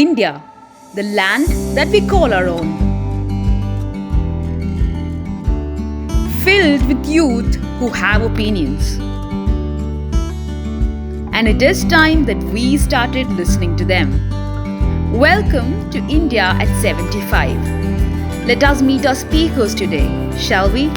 India, the land that we call our own. Filled with youth who have opinions. And it is time that we started listening to them. Welcome to India at 75. Let us meet our speakers today, shall we?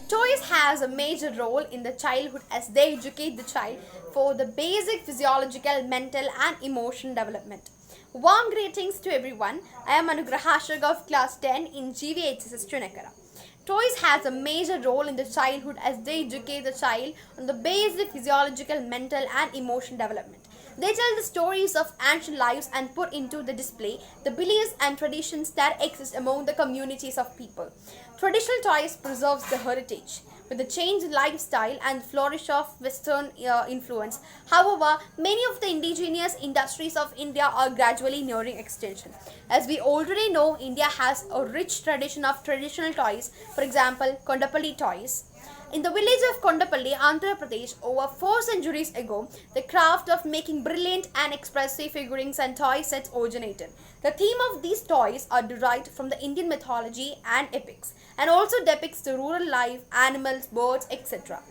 Toys has a major role in the childhood as they educate the child for the basic physiological, mental and emotional development. Warm greetings to everyone. I am Anugrahashag of class 10 in GVHSS Chunakara. Toys has a major role in the childhood as they educate the child on the basic physiological, mental and emotional development. They tell the stories of ancient lives and put into the display the beliefs and traditions that exist among the communities of people. Traditional toys preserves the heritage. With the change in lifestyle and flourish of Western influence, however, many of the indigenous industries of India are gradually nearing extinction. As we already know, India has a rich tradition of traditional toys, for example, Kondapalli toys. In the village of Kondapalli, Andhra Pradesh, over 4 centuries ago, the craft of making brilliant and expressive figurines and toy sets originated. The theme of these toys are derived from the Indian mythology and epics, and also depicts the rural life, animals, birds, etc.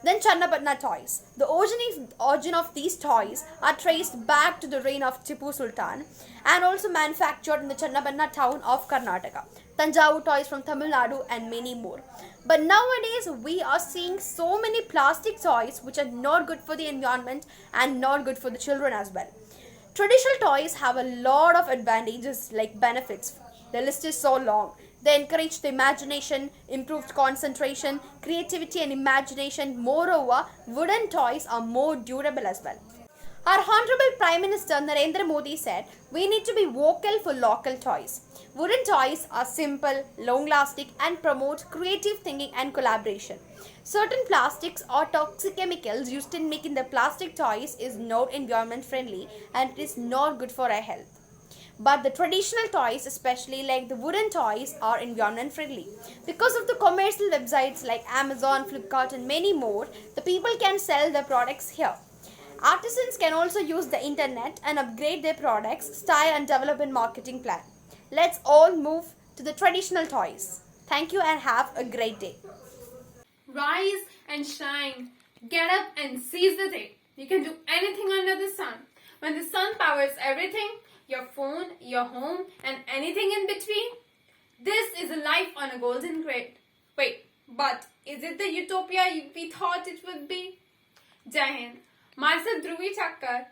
Then Channapatna toys. The origin of these toys are traced back to the reign of Tipu Sultan and also manufactured in the Channapatna town of Karnataka. Tanjavur toys from Tamil Nadu and many more. But nowadays we are seeing so many plastic toys which are not good for the environment and not good for the children as well. Traditional toys have a lot of advantages like benefits. The list is so long. They encourage the imagination, improved concentration, creativity and imagination. Moreover, wooden toys are more durable as well. Our Honorable Prime Minister Narendra Modi said, we need to be vocal for local toys. Wooden toys are simple, long-lasting and promote creative thinking and collaboration. Certain plastics or toxic chemicals used in making the plastic toys is not environment friendly and it is not good for our health. But the traditional toys, especially like the wooden toys, are environment friendly. Because of the commercial websites like Amazon, Flipkart and many more, the people can sell their products here. Artisans can also use the internet and upgrade their products, style and develop a marketing plan. Let's all move to the traditional toys. Thank you and have a great day. Rise and shine. Get up and seize the day. You can do anything under the sun. When the sun powers everything, your phone, your home, and anything in between, this is a life on a golden grid. Wait, but is it the utopia we thought it would be? Jai Hind. Myself Dhruvi Thakkar,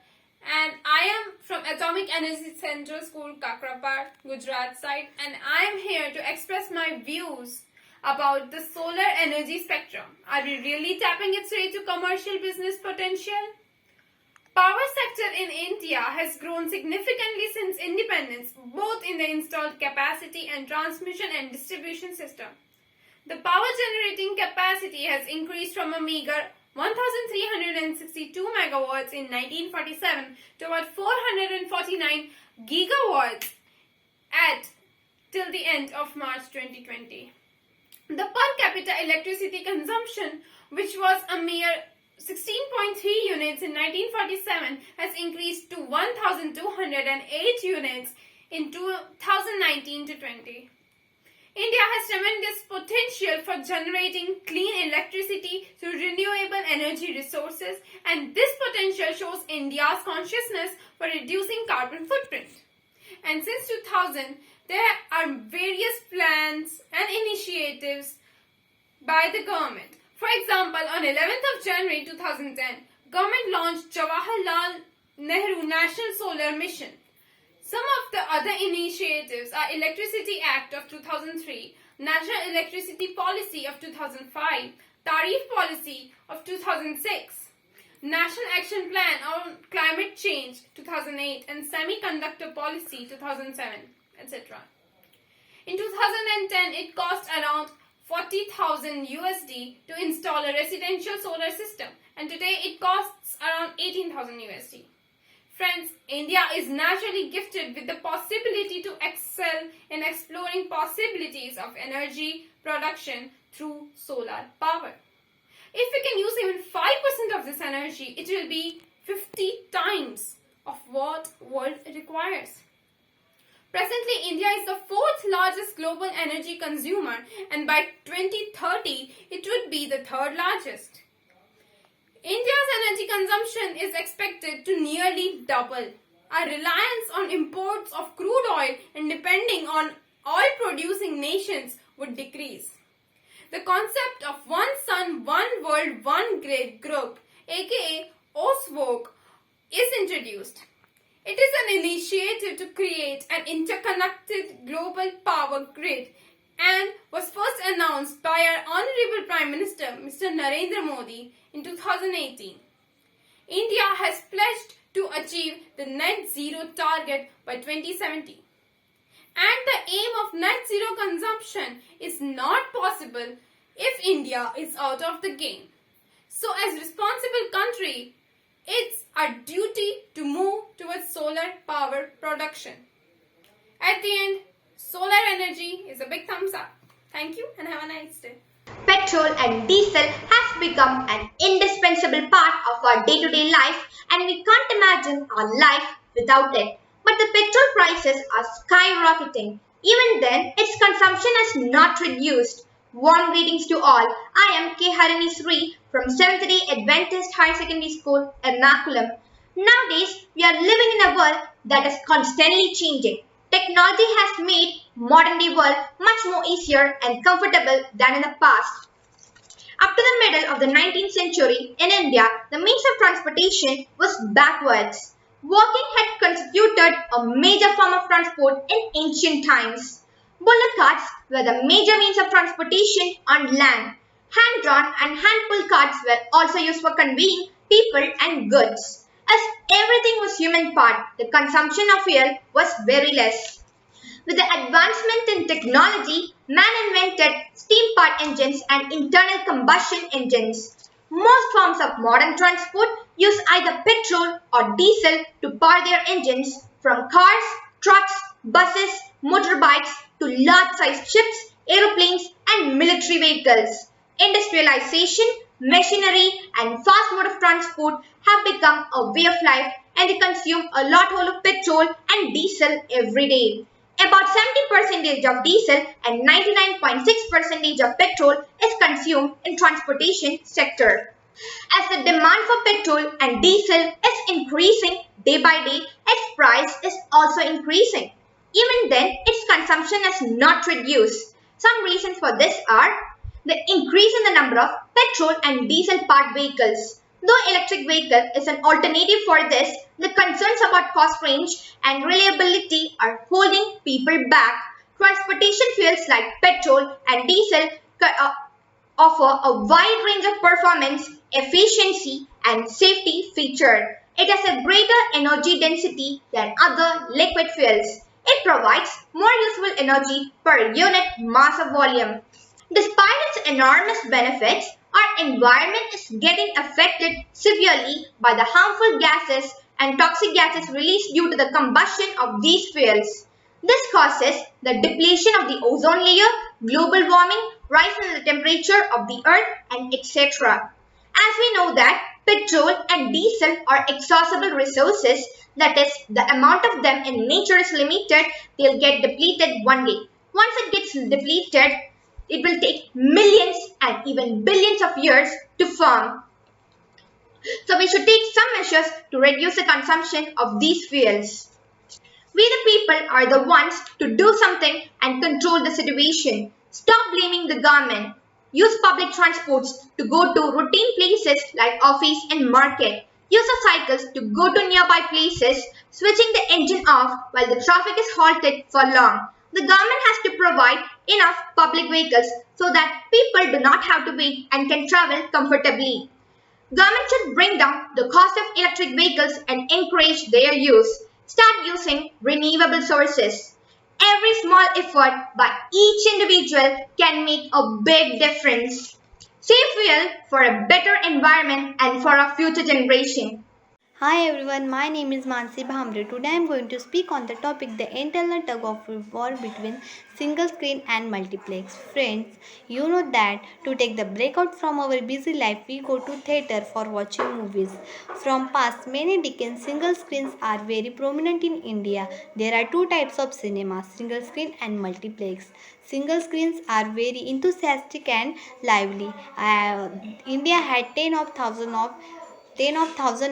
and I am from Atomic Energy Central School, Kakrapar, Gujarat side, and I am here to express my views about the solar energy spectrum. Are we really tapping its way to commercial business potential? Power sector in India has grown significantly since independence, both in the installed capacity and transmission and distribution system. The power generating capacity has increased from a meager 1,362 megawatts in 1947 to about 449 gigawatts till the end of March 2020. The per capita electricity consumption, which was a mere 16.3 units in 1947, has increased to 1,208 units in 2019 to 20. India has tremendous potential for generating clean electricity through renewable energy resources, and this potential shows India's consciousness for reducing carbon footprint. And since 2000, there are various plans and initiatives by the government. For example, on 11th of January 2010, government launched Jawaharlal Nehru National Solar Mission. Some of the other initiatives are Electricity Act of 2003, National Electricity Policy of 2005, Tariff Policy of 2006, National Action Plan on Climate Change 2008 and Semiconductor Policy 2007, etc. In 2010, it cost around 40,000 USD to install a residential solar system, and today it costs around 18,000 USD. Friends, India is naturally gifted with the possibility to excel in exploring possibilities of energy production through solar power. If we can use even 5% of this energy, it will be 50 times of what world requires. Presently, India is the fourth largest global energy consumer, and by 2030, it would be the third largest. India's energy consumption is expected to nearly double. Our reliance on imports of crude oil and depending on oil producing nations would decrease. The concept of one sun, one world, one grid group, aka OSWOG, is introduced. It is an initiative to create an interconnected global power grid and was first announced by our Honorable Prime Minister, Mr. Narendra Modi, in 2018. India has pledged to achieve the net zero target by 2070. And the aim of net zero consumption is not possible if India is out of the game. So as responsible country, it's our duty to move towards solar power production. At the end, solar energy is a big thumbs up. Thank you and have a nice day. Petrol and diesel has become an indispensable part of our day-to-day life, and we can't imagine our life without it. But the petrol prices are skyrocketing. Even then, its consumption has not reduced. Warm greetings to all. I am K. Harini Sri from 7th Day Adventist Higher Secondary School, Ernakulam. Nowadays, we are living in a world that is constantly changing. Technology has made modern day world much more easier and comfortable than in the past. Up to the middle of the 19th century in India, the means of transportation was backwards. Walking had constituted a major form of transport in ancient times. Bullock carts were the major means of transportation on land. Hand-drawn and hand-pulled carts were also used for conveying people and goods. As everything was human part, the consumption of fuel was very less. With the advancement in technology, man invented steam powered engines and internal combustion engines. Most forms of modern transport use either petrol or diesel to power their engines, from cars, trucks, buses, motorbikes to large-sized ships, aeroplanes and military vehicles. Industrialization, machinery and fast mode of transport have become a way of life, and they consume a lot of petrol and diesel every day. About 70% of diesel and 99.6% of petrol is consumed in transportation sector. As the demand for petrol and diesel is increasing day by day, its price is also increasing. Even then, its consumption has not reduced. Some reasons for this are the increase in the number of petrol and diesel powered vehicles. Though electric vehicle is an alternative for this, the concerns about cost range and reliability are holding people back. Transportation fuels like petrol and diesel offer a wide range of performance, efficiency and safety features. It has a greater energy density than other liquid fuels. It provides more useful energy per unit mass of volume. Despite its enormous benefits, our environment is getting affected severely by the harmful gases and toxic gases released due to the combustion of these fuels. This causes the depletion of the ozone layer, global warming, rise in the temperature of the earth, and etc. As we know that petrol and diesel are exhaustible resources, that is, the amount of them in nature is limited, they'll get depleted one day. Once it gets depleted, it will take millions and even billions of years to form. So we should take some measures to reduce the consumption of these fuels. We the people are the ones to do something and control the situation. Stop blaming the government. Use public transports to go to routine places like office and market. Use the cycles to go to nearby places, switching the engine off while the traffic is halted for long. The government has to provide enough public vehicles so that people do not have to wait and can travel comfortably. Government should bring down the cost of electric vehicles and encourage their use. Start using renewable sources. Every small effort by each individual can make a big difference. Save fuel for a better environment and for our future generation. Hi everyone, my name is Mansi Bhamre. Today I am going to speak on the topic the internal tug of war between single screen and multiplex. Friends, you know that to take the breakout from our busy life, we go to theater for watching movies. From past many decades, single screens are very prominent in India. There are two types of cinema, single screen and multiplex. Single screens are very enthusiastic and lively. India had 10 of thousand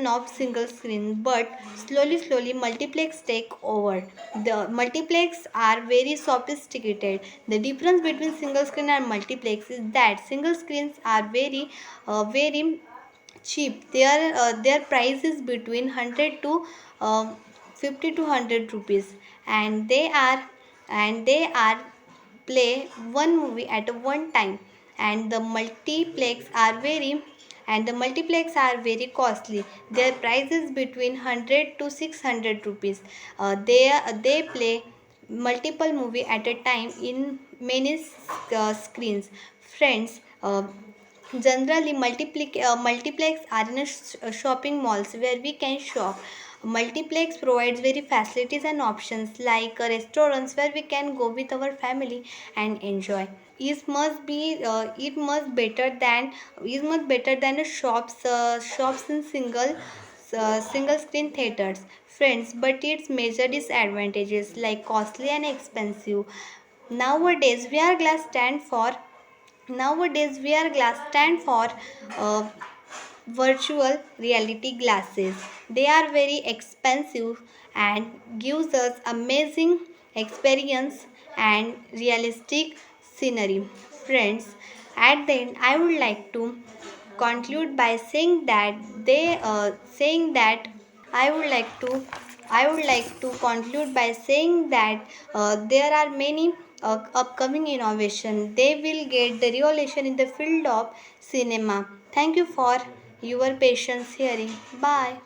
of single screen, but slowly multiplex take over. The multiplex are very sophisticated. The difference between single screen and multiplex is that single screens are very cheap. Their price is between 100 to 50 to 100 rupees, and they are play one movie at one time. And the multiplex are very costly. Their price is between 100 to 600 rupees. They play multiple movie at a time in many screens. Friends, generally multiplex are in shopping malls where we can shop. Multiplex provides very facilities and options like restaurants where we can go with our family and enjoy. It must better than a shops in single screen theaters, friends. But its major disadvantages like costly and expensive. Nowadays, VR glass stand for Nowadays, VR glass stand for uh, virtual reality glasses. They are very expensive and gives us amazing experience and realistic scenery. Friends, at the end, I would like to conclude by saying that I would like to conclude by saying that there are many upcoming innovation. They will get the revelation in the field of cinema. Thank you for your patience hearing. Bye.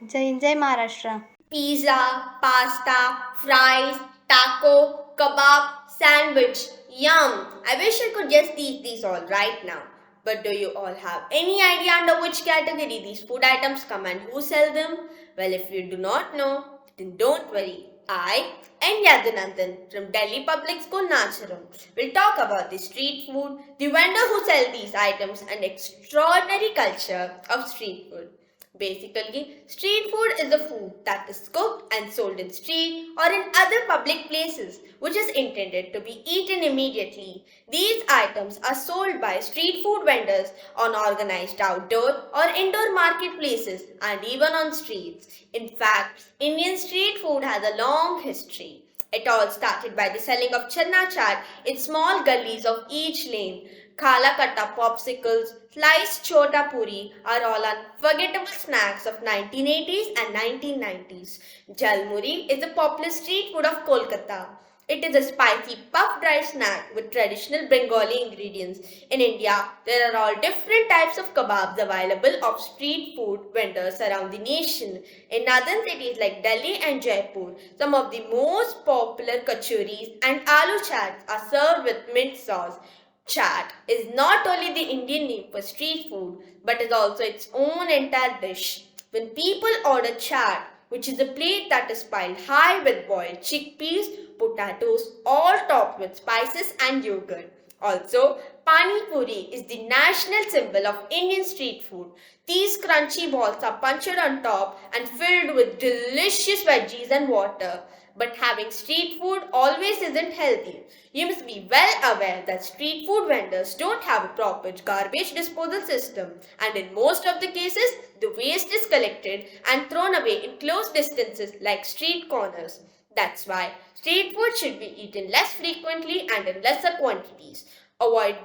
Jai Hind, Jai Maharashtra. Pizza, pasta, fries, taco, kebab, sandwich. Yum! I wish I could just eat these all right now. But do you all have any idea under which category these food items come and who sell them? Well, if you do not know, then don't worry. I, N. Yadunandan from Delhi Public School Nacharam will talk about the street food, the vendor who sell these items and extraordinary culture of street food. Basically, street food is the food that is cooked and sold in street or in other public places, which is intended to be eaten immediately. These items are sold by street food vendors on organized outdoor or indoor marketplaces and even on streets. In fact, Indian street food has a long history. It all started by the selling of channa chaat in small gullies of each lane. Khala katta popsicles, sliced chota puri are all unforgettable snacks of 1980s and 1990s. Jalmuri is a popular street food of Kolkata. It is a spicy puffed rice snack with traditional Bengali ingredients. In India, there are all different types of kebabs available of street food vendors around the nation. In northern cities like Delhi and Jaipur, some of the most popular kachoris and aloo chats are served with mint sauce. Chaat is not only the Indian name for street food but is also its own entire dish. When people order chaat, which is a plate that is piled high with boiled chickpeas, potatoes, all topped with spices and yogurt. Also, Pani Puri is the national symbol of Indian street food. These crunchy balls are punctured on top and filled with delicious veggies and water. But having street food always isn't healthy. You must be well aware that street food vendors don't have a proper garbage disposal system, and in most of the cases, the waste is collected and thrown away in close distances like street corners. That's why street food should be eaten less frequently and in lesser quantities. Avoid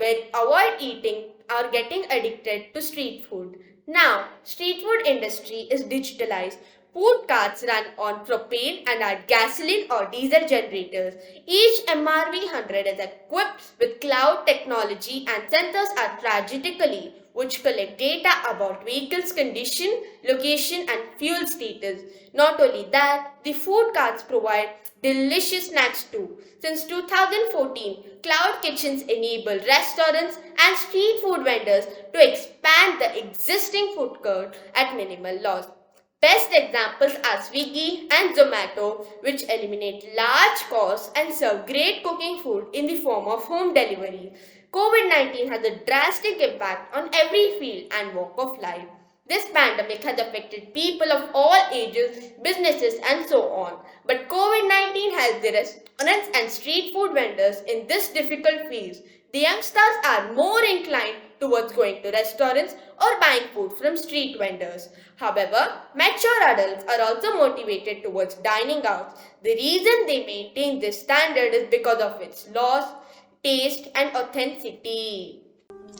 eating or getting addicted to street food. Now, street food industry is digitalized. Food carts run on propane and are gasoline or diesel generators. Each MRV 100 is equipped with cloud technology and sensors strategically which collect data about vehicles' condition, location and fuel status. Not only that, the food carts provide delicious snacks too. Since 2014, cloud kitchens enable restaurants and street food vendors to expand the existing food court at minimal loss. Best examples are Swiggy and Zomato, which eliminate large costs and serve great cooking food in the form of home delivery. COVID 19 has a drastic impact on every field and walk of life. This pandemic has affected people of all ages, businesses, and so on. But COVID 19 helped the restaurants and street food vendors in this difficult phase. The youngsters are more inclined towards going to restaurants or buying food from street vendors. However, mature adults are also motivated towards dining out. The reason they maintain this standard is because of its laws, taste, and authenticity.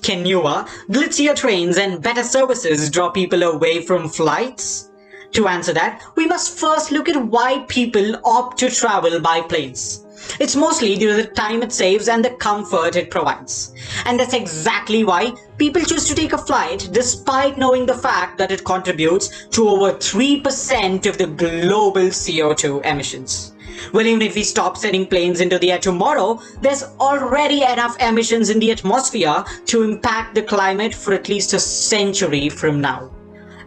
Can newer, glitzier trains and better services draw people away from flights? To answer that, we must first look at why people opt to travel by planes. It's mostly due to the time it saves and the comfort it provides. And that's exactly why people choose to take a flight despite knowing the fact that it contributes to over 3% of the global CO2 emissions. Well, even if we stop sending planes into the air tomorrow, there's already enough emissions in the atmosphere to impact the climate for at least a century from now.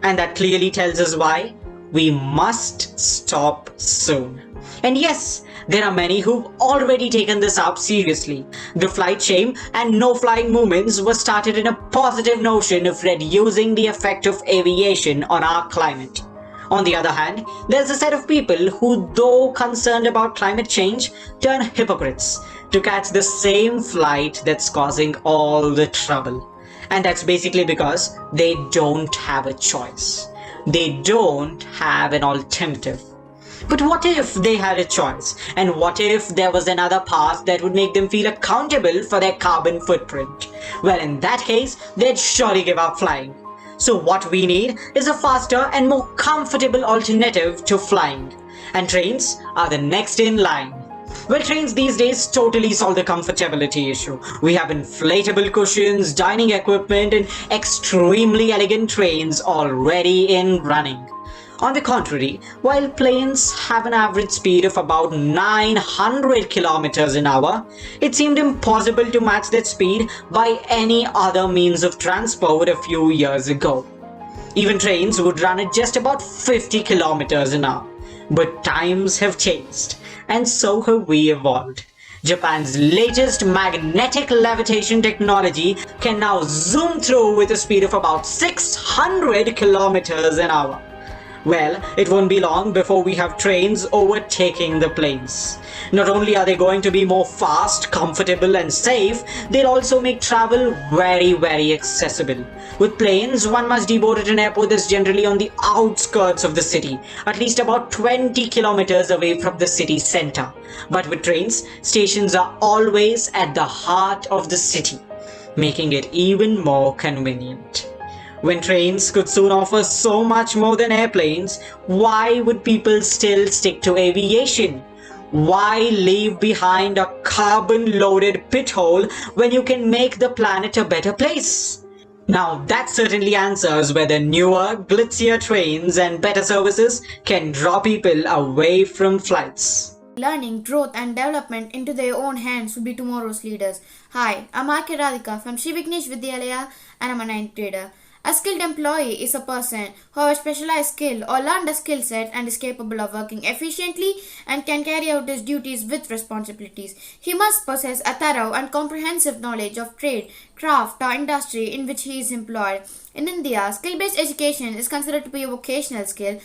And that clearly tells us why we must stop soon. And yes, there are many who've already taken this up seriously. The flight shame and no flying movements were started in a positive notion of reducing the effect of aviation on our climate. On the other hand, there's a set of people who, though concerned about climate change, turn hypocrites to catch the same flight that's causing all the trouble. And that's basically because they don't have a choice. They don't have an alternative. But what if they had a choice? And what if there was another path that would make them feel accountable for their carbon footprint? Well, in that case, they'd surely give up flying. So what we need is a faster and more comfortable alternative to flying. And trains are the next in line. Well, trains these days totally solve the comfortability issue. We have inflatable cushions, dining equipment, and extremely elegant trains already in running. On the contrary, while planes have an average speed of about 900 kilometers an hour, it seemed impossible to match that speed by any other means of transport a few years ago. Even trains would run at just about 50 kilometers an hour. But times have changed, and so have we evolved. Japan's latest magnetic levitation technology can now zoom through with a speed of about 600 kilometers an hour. Well, it won't be long before we have trains overtaking the planes. Not only are they going to be more fast, comfortable and safe, they'll also make travel very accessible. With planes, one must deboard at an airport that's generally on the outskirts of the city, at least about 20 kilometers away from the city center. But with trains, stations are always at the heart of the city, making it even more convenient. When trains could soon offer so much more than airplanes, why would people still stick to aviation? Why leave behind a carbon-loaded pit hole when you can make the planet a better place? Now that certainly answers whether newer, glitzier trains and better services can draw people away from flights. Learning, growth, and development into their own hands will be tomorrow's leaders. Hi, I'm Arke Radhika from Sri Vignesh Vidyalaya and I'm a 9th grader. A skilled employee is a person who has a specialized skill or learned a skill set and is capable of working efficiently and can carry out his duties with responsibilities. He must possess a thorough and comprehensive knowledge of trade, craft, or industry in which he is employed. In India, skill-based education is considered to be a vocational skill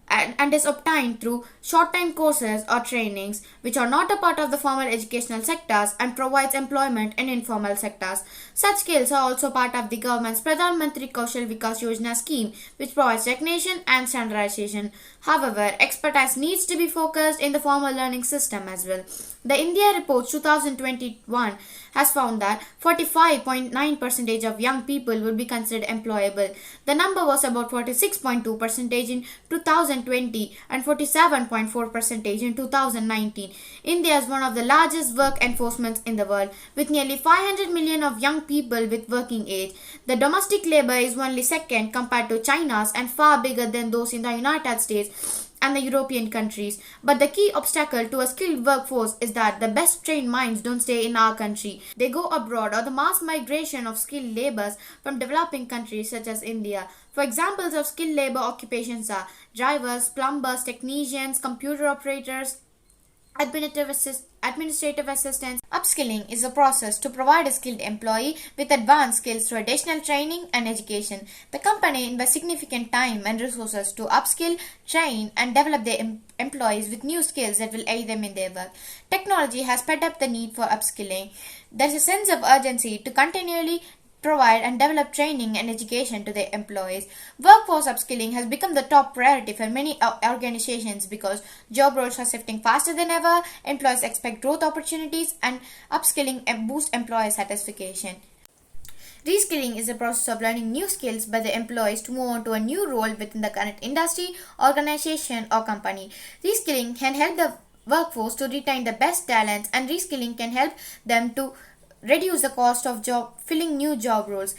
and is obtained through short-time courses or trainings which are not a part of the formal educational sectors and provides employment in informal sectors. Such skills are also part of the government's Pradhan Mantri Kaushal Vikas Yojana scheme, which provides recognition and standardization. However, expertise needs to be focused in the formal learning system as well. The India Report 2021 has found that 45.9% of young people would be considered employable. The number was about 46.2% in 2020 and 47.4% in 2019. India is one of the largest work enforcements in the world, with nearly 500 million of young people with working age. The domestic labor is only second compared to China's and far bigger than those in the United States and the European countries. But the key obstacle to a skilled workforce is that the best trained minds don't stay in our country. They go abroad, or the mass migration of skilled laborers from developing countries such as India. For examples of skilled labor occupations are drivers, plumbers, technicians, computer operators, administrative assistants. Upskilling is a process to provide a skilled employee with advanced skills through additional training and education. The company invests significant time and resources to upskill, train, and develop their employees with new skills that will aid them in their work. Technology has sped up the need for upskilling. There is a sense of urgency to continually provide and develop training and education to their employees. Workforce upskilling has become the top priority for many organizations because job roles are shifting faster than ever, employees expect growth opportunities, and upskilling boosts employee satisfaction. Reskilling is the process of learning new skills by the employees to move on to a new role within the current industry, organization, or company. Reskilling can help the workforce to retain the best talents, and reskilling can help them to reduce the cost of job filling new job roles.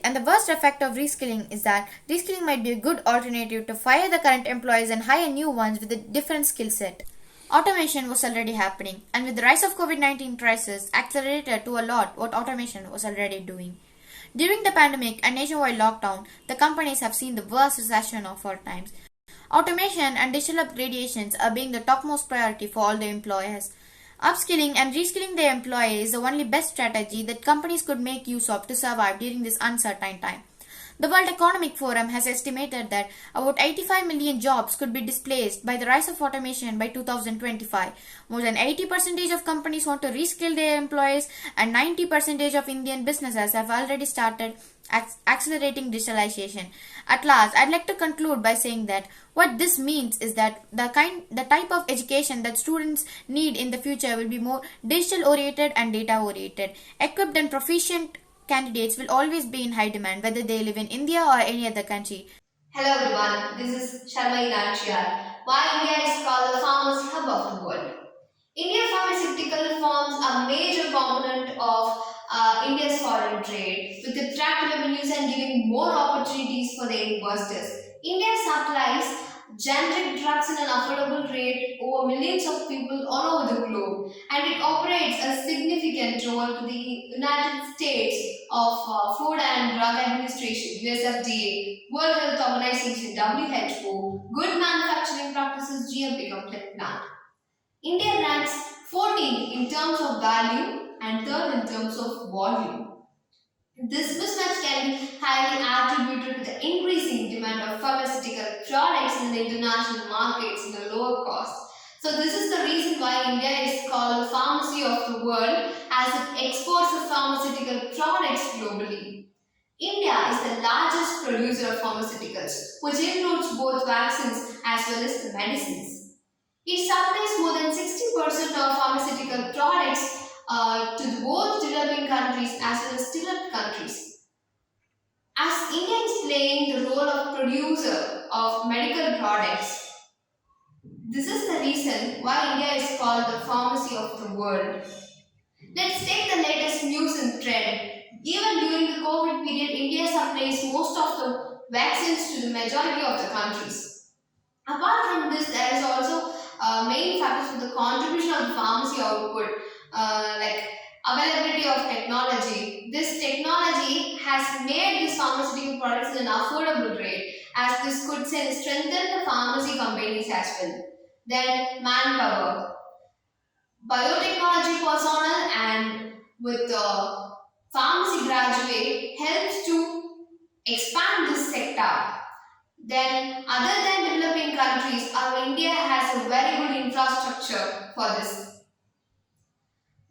And the worst effect of reskilling is that reskilling might be a good alternative to fire the current employees and hire new ones with a different skill set. Automation was already happening, and with the rise of COVID-19 crisis, accelerated to a lot what automation was already doing. During the pandemic and nationwide lockdown, the companies have seen the worst recession of all times. Automation and digital upgradations are being the topmost priority for all the employers. Upskilling and reskilling their employees is the only best strategy that companies could make use of to survive during this uncertain time. The World Economic Forum has estimated that about 85 million jobs could be displaced by the rise of automation by 2025. More than 80% of companies want to reskill their employees, and 90% of Indian businesses have already started accelerating digitalization. At last, I'd like to conclude by saying that what this means is that the type of education that students need in the future will be more digital oriented and data oriented. Equipped and proficient candidates will always be in high demand, whether they live in India or any other country. Hello everyone, this is Sharma Inanchiyar. Why India is called the pharmacy hub of the world. Indian pharmaceutical forms a major component of India's foreign trade, with attractive revenues and giving more opportunities for the investors. India supplies generic drugs at an affordable rate over millions of people all over the globe, and it operates a significant role to the United States of Food and Drug Administration (USFDA), World Health Organization (WHO), Good Manufacturing Practices (GMP) compliant plant. India ranks 14th in terms of value and third in terms of volume. This mismatch can be highly attributed to the increasing demand of pharmaceutical products in the international markets in a lower cost. So this is the reason why India is called the pharmacy of the world, as it exports the pharmaceutical products globally. India is the largest producer of pharmaceuticals, which includes both vaccines as well as the medicines. It supplies more than 60% of pharmaceutical products to both developing countries as well as developed countries. As India is playing the role of producer of medical products, this is the reason why India is called the pharmacy of the world. Let's take the latest news and trend. Even during the COVID period, India supplies most of the vaccines to the majority of the countries. Apart from this, there is also main factors for the contribution of the pharmacy output, like availability of technology. This technology has made these pharmaceutical products in an affordable rate, as this could strengthen the pharmacy companies as well. Then manpower, biotechnology personnel, and with pharmacy graduate helps to expand this sector. Then, other than developing countries, our India has a very good infrastructure for this.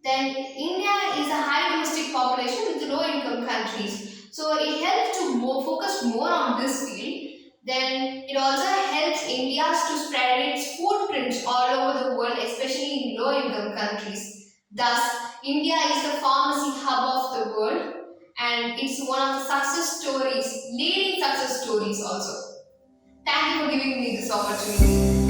Then, India is a high domestic population with low income countries. So, it helps to focus more on this field. Then, it also helps India to spread its footprints all over the world, especially in low income countries. Thus, India is the pharmacy hub of the world, and it's one of the success stories, leading success stories also. Thank you for giving me this opportunity.